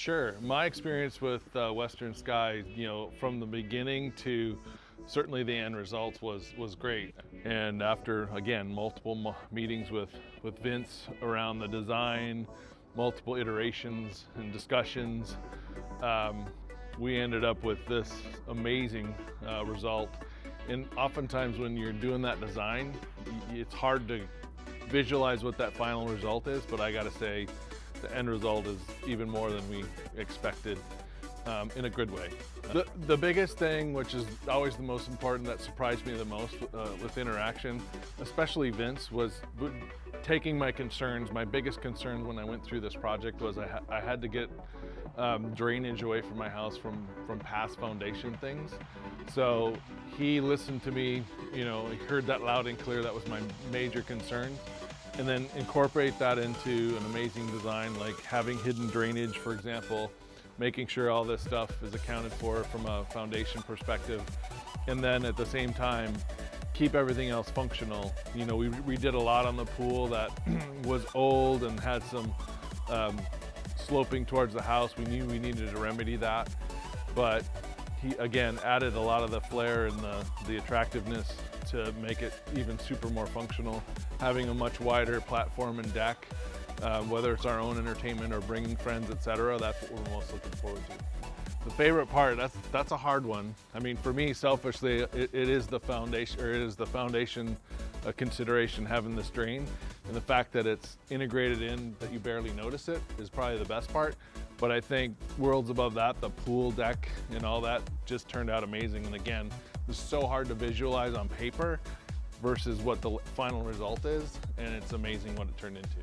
Sure. My experience with Western Sky, from the beginning to certainly the end result was great. And after, again, multiple meetings with Vince around the design, multiple iterations and discussions, we ended up with this amazing result. And oftentimes when you're doing that design, it's hard to visualize what that final result is, but I gotta say, the end result is even more than we expected, in a good way. The biggest thing, which is always the most important, that surprised me the most with interaction, especially Vince, was taking my concerns. My biggest concern when I went through this project was I had to get drainage away from my house from past foundation things. So he listened to me, he heard that loud and clear. That was my major concern. And then incorporate that into an amazing design, like having hidden drainage, for example, making sure all this stuff is accounted for from a foundation perspective. And then at the same time, keep everything else functional. We did a lot on the pool that was old and had some sloping towards the house. We knew we needed to remedy that, but he again added a lot of the flair and the attractiveness to make it even super more functional. Having a much wider platform and deck, whether it's our own entertainment or bringing friends, etc., that's what we're most looking forward to. The favorite part, that's a hard one. I mean, for me, selfishly, it is the foundation, or it is the foundation consideration, having this drain, and the fact that it's integrated in, that you barely notice it, is probably the best part. But I think worlds above that, the pool deck and all that just turned out amazing. And again, it's so hard to visualize on paper versus what the final result is, and it's amazing what it turned into.